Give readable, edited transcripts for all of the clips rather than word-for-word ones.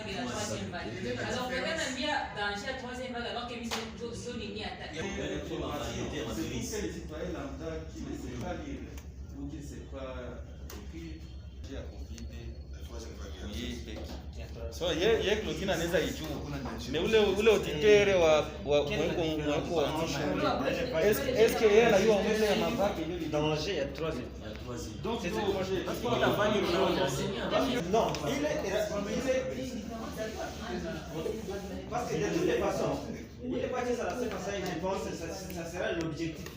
vague et la troisième vague. Alors, peut-être même bien dans la troisième vague, alors que nous sommes lignés à ta. C'est pour les citoyens lambda qui ne sait pas lire ou qui ne sait pas écrire, j'ai accompli so ye Claudine anaweza ijua ni ule utitere wa mweko wa eske yeye anajua mbele ya mabaki ile danger ya troisième. Donc c'est Non, il est parce que de toutes les façons, il n'est pas juste à la séquence, je pense que ça sera l'objectif.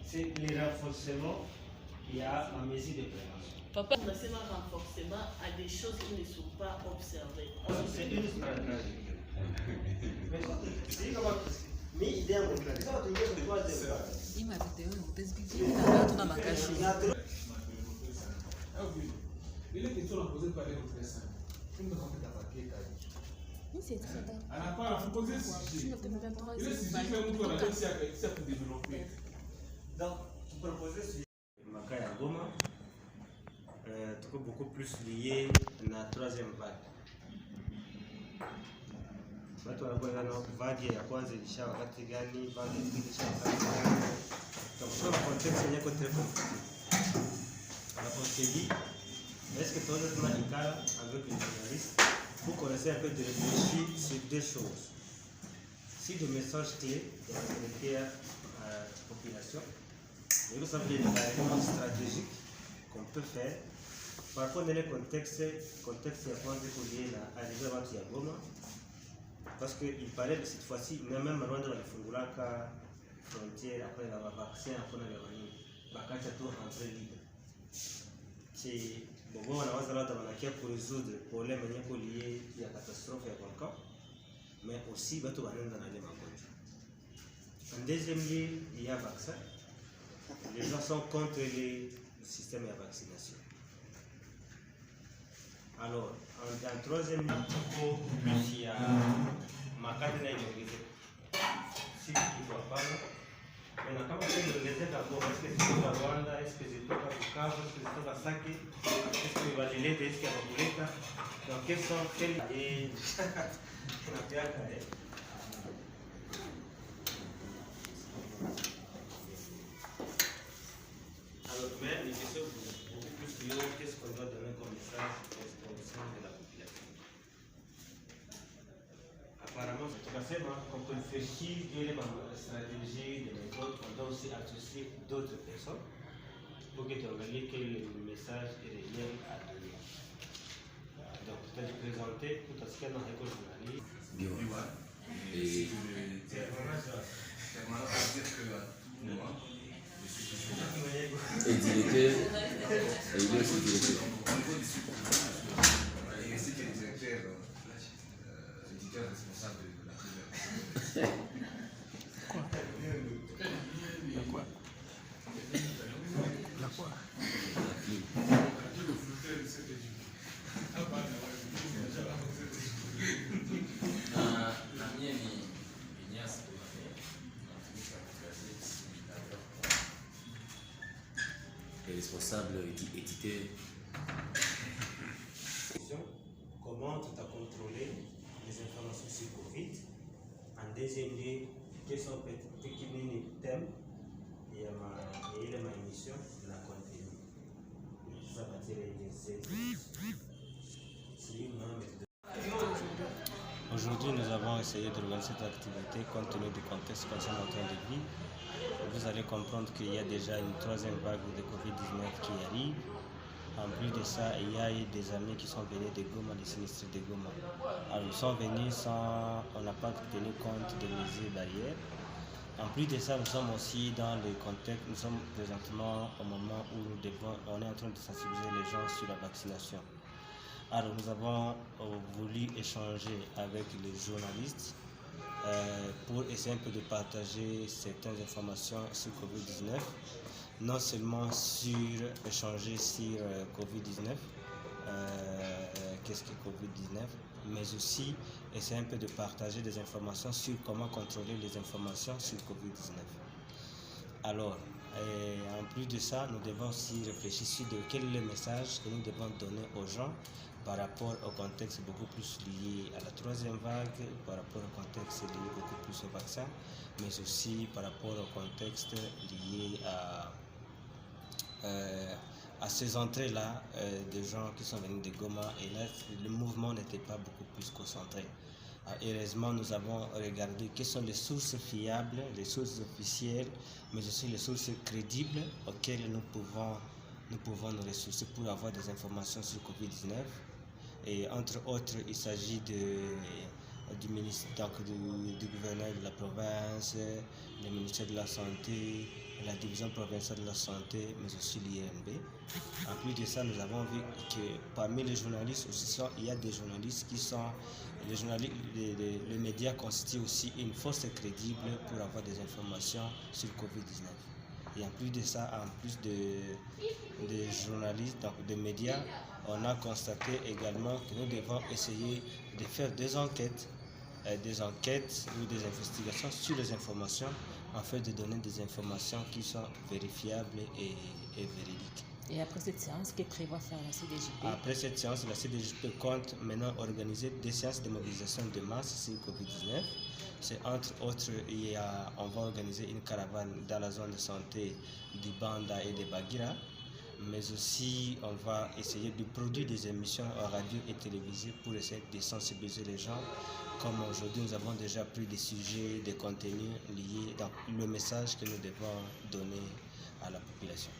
C'est le renforcement et à la mesure de prévention. Papa, on a un renforcement à des choses qui ne sont pas observées. C'est une stratégie. Mais idée en Il m'a dit que tu as Il est question de poser par les autres dessins. Une fois que tu as marqué, elle n'a pas posé ce sujet. Il est sujet que nous avons fait pour développer. Donc, tu proposais ce sujet. Makaya Goma, tu beaucoup plus lié à la troisième vague. Watu wanakuwa na vague ya kwanza ilisha wakati gani, vague ya pili ilisha wakati gani. Donc, le contexte est très compliqué. Alors, on s'est dit, est-ce que toi, tu as une cas avec les journalistes pour qu'on essaie un peu de réfléchir sur deux choses. Si le message clé est connecté à la population, et vous savez les éléments stratégiques qu'on peut faire. Par contre, dans le contexte, il y a pas de collier arrivé à Goma. Parce qu'il paraît que cette fois-ci, même Rwanda va faire la frontière, après la vaccin, après la vacances, tout rentrer libre. C'est bon, on a pour résoudre le problème lié à la catastrophe et à volcan, mais aussi il y a des en deuxième lieu, il y a le vaccin. Les gens sont contre le système de vaccination. Alors, en troisième lieu, il y a ma carte d'identité. Si tu ne vois pas, mais kama tunaelezea kwa est-ce que c'est au Rwanda, est-ce que c'est au Bukavu, est-ce que c'est au Sake, est-ce que Bazilete, est-ce que Babuleta, donc quels sont et alors mais les questions beaucoup plus liées, qu'est-ce qu'on doit donner comme message au sein de la population. Apparemment, c'est tout à fait qu'on peut réfléchir de la stratégie, de méthode, on doit aussi associer d'autres personnes pour que tu regardes quel est le message et les liens à donner. Donc, tu as présenté tout à ce qu'il y a dans l'école journaliste. Bien. Et directeur, et il est aussi directeur. Il est aussi directeur, éditeur responsable de la première. Quoi? La quoi? Responsable édité. Comment tu as contrôlé les informations sur Covid? En deuxième lieu, quels sont les thèmes et ma émission de la contenu. Ça va Aujourd'hui, nous avons essayé de organiser cette activité compte tenu du contexte que nous sommes en train de vivre. Vous allez comprendre qu'il y a déjà une troisième vague de Covid-19 qui arrive. En plus de ça, il y a eu des amis qui sont venus de Goma, des sinistrés de Goma. Alors, ils sont venus sans, on n'a pas tenu compte des mesures barrières. En plus de ça, nous sommes aussi dans le contexte, nous sommes présentement au moment où on est en train de sensibiliser les gens sur la vaccination. Alors, nous avons voulu échanger avec les journalistes pour essayer un peu de partager certaines informations sur Covid-19, non seulement échanger sur Covid-19, qu'est-ce que Covid-19, mais aussi essayer un peu de partager des informations sur comment contrôler les informations sur Covid-19. Alors, Et en plus de ça, nous devons aussi réfléchir sur quel est le message que nous devons donner aux gens par rapport au contexte beaucoup plus lié à la troisième vague, par rapport au contexte lié beaucoup plus au vaccin, mais aussi par rapport au contexte lié à ces entrées-là de gens qui sont venus de Goma. Et là, le mouvement n'était pas beaucoup plus concentré. Heureusement, nous avons regardé quelles sont les sources fiables, les sources officielles, mais aussi les sources crédibles auxquelles nous pouvons nous ressourcer pour avoir des informations sur Covid-19. Et entre autres, il s'agit du gouverneur de la province, le ministère de la Santé, la division provinciale de la santé, mais aussi l'IRNB. En plus de ça, nous avons vu que parmi les journalistes aussi, il y a des journalistes qui sont... Les médias constituent aussi une force crédible pour avoir des informations sur Covid-19. Et en plus de ça, en plus des journalistes, donc des médias, on a constaté également que nous devons essayer de faire des enquêtes ou des investigations sur les informations afin de donner des informations qui sont vérifiables et véridiques. Et après cette séance, qu'est-ce que prévoit faire la CDJP? Après cette séance, la CDJP compte maintenant organiser des séances de mobilisation de masse sur Covid-19. C'est entre autres, on va organiser une caravane dans la zone de santé du Banda et de Bagira, mais aussi on va essayer de produire des émissions radio et télévisées pour essayer de sensibiliser les gens. Comme aujourd'hui, nous avons déjà pris des sujets, des contenus liés dans le message que nous devons donner à la population.